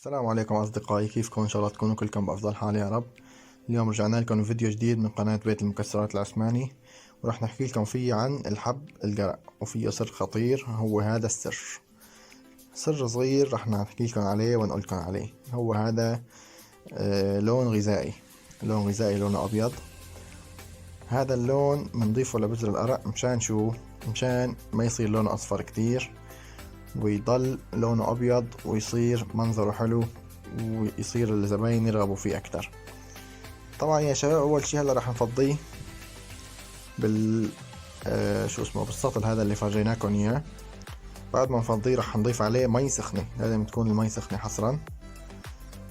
السلام عليكم أصدقائي، كيفكم؟ إن شاء الله تكونوا كلكم بأفضل حال يا رب. اليوم رجعنا لكم فيديو جديد من قناة بيت المكسرات العثماني، ورح نحكي لكم فيه عن الحب القرع، وفيه سر خطير. هو هذا السر، سر صغير رح نحكي لكم عليه ونقول لكم عليه. هو هذا لون غذائي، لون غذائي لونه أبيض. هذا اللون بنضيفه لبذر القرع مشان شو؟ مشان ما يصير لونه أصفر كتير، ويضل لونه أبيض، ويصير منظره حلو، ويصير الزباين يرغبوا فيه أكتر. طبعا يا شباب، أول شي هلا راح نفضيه بال شو اسمه، بالسطل هذا اللي فرجيناكم إياه. بعد ما نفضيه راح نضيف عليه مي سخنة، لازم تكون المي سخنة حصرا.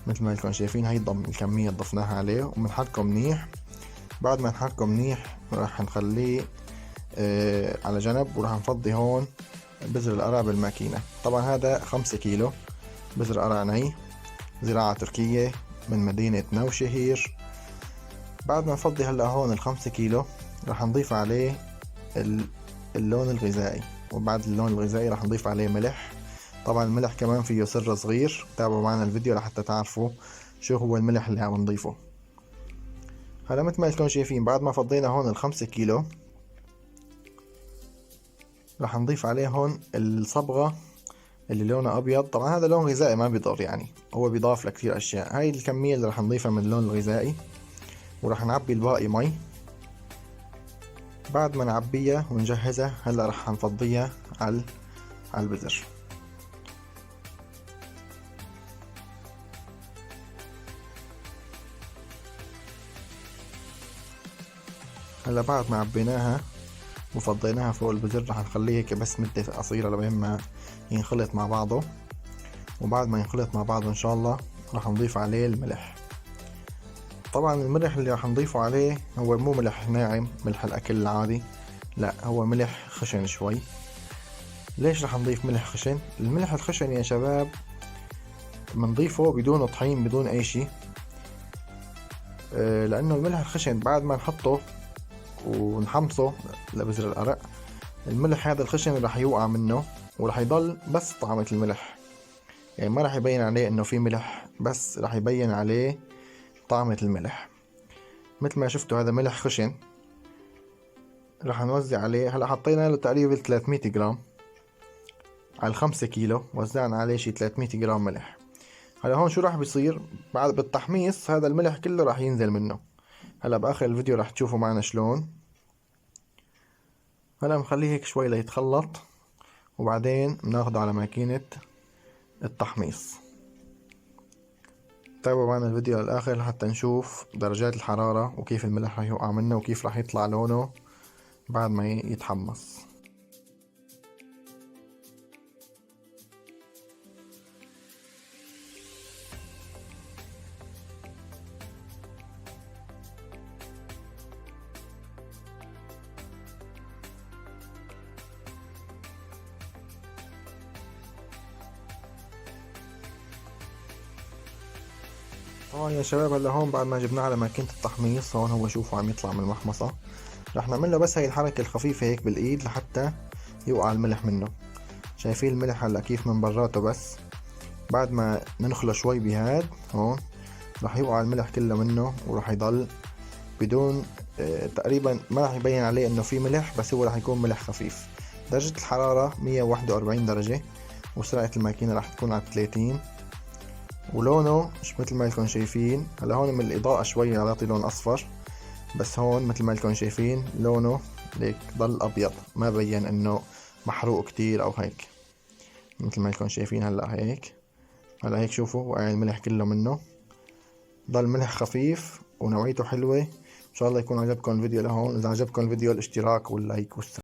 مثل ما انتم شايفين هاي الكمية ضفناها عليه، وبنحركه منيح. بعد ما نحركه منيح راح نخليه على جنب، وراح نفضي هون بذر القرع بالماكينة. طبعا هذا 5 كيلو بذر قرع ني، زراعة تركية من مدينة نوشهير. بعد ما نفضي هلا هون ال5 كيلو راح نضيف عليه اللون الغذائي، وبعد اللون الغذائي راح نضيف عليه ملح. طبعا الملح كمان فيه سر صغير، تابعوا معنا الفيديو لحتى تعرفوا شو هو الملح اللي عم نضيفه. هلا مثل ما انتم شايفين، بعد ما فضينا هون ال5 كيلو راح نضيف عليه هون الصبغة اللي لونها أبيض. طبعا هذا لون غذائي ما بيضر، يعني هو بيضاف لكثير أشياء. هاي الكمية اللي راح نضيفها من اللون الغذائي، وراح نعبي الباقي مي. بعد ما نعبيها ونجهزها هلا راح نفضيها على البذر. هلا بعد ما عبيناها وفضيناها فوق البذر راح نخليه هيك بس مدة قصيرة لبين ما ينخلط مع بعضه. وبعد ما ينخلط مع بعضه ان شاء الله راح نضيف عليه الملح. طبعا الملح اللي راح نضيفه عليه هو مو ملح ناعم، ملح الاكل العادي، لا هو ملح خشن شوي. ليش راح نضيف ملح خشن؟ الملح الخشن يا شباب بنضيفه بدون طحين، بدون اي شي. لانه الملح الخشن بعد ما نحطه ونحمصه لبذر القرع، الملح هذا الخشن راح يوقع منه، وراح يضل بس طعمة الملح. يعني ما راح يبين عليه انه في ملح، بس راح يبين عليه طعمة الملح. مثل ما شفتوا هذا ملح خشن. راح نوزع عليه، هلا حطينا له تقريبا 300 جرام على 5 كيلو، وزعنا عليه شي 300 جرام ملح. هلا هون شو راح بيصير بعد بالتحميص؟ هذا الملح كله راح ينزل منه. هلا باخر الفيديو راح تشوفوا معنا شلون. هلا نخليه هيك شوي ليتخلط، وبعدين بناخده على ماكينة التحميص. تابعوا معنا الفيديو للآخر لحتى نشوف درجات الحرارة، وكيف الملح راح يوقع منه، وكيف راح يطلع لونه بعد ما يتحمص. طبعا يا شباب هلا هون بعد ما جبناه على ماكينة التحميص، هون هو شوفوا عم يطلع من المحمصة. رح نعمل له بس هاي الحركة الخفيفة هيك بالايد لحتى يوقع الملح منه. شايفين الملح هلا كيف من براته؟ بس بعد ما ننخله شوي بهاد هون رح يوقع الملح كله منه، ورح يضل بدون تقريبا ما رح يبين عليه انه في ملح، بس هو رح يكون ملح خفيف. درجة الحرارة 141 درجة، وسرعة الماكينة رح تكون على 30. ولونه مش مثل ما لكم شايفين. هلا هون من الإضاءة شوي يعطي لون أصفر، بس هون مثل ما لكم شايفين لونه ليك ضل أبيض، ما بين إنه محروق كتير أو هيك. مثل ما لكم شايفين هلا هيك. هلا هيك شوفوا وقع الملح كله منه، ضل ملح خفيف ونوعيته حلوة. إن شاء الله يكون عجبكم الفيديو لهون. إذا عجبكم الفيديو الاشتراك واللايك والسلام.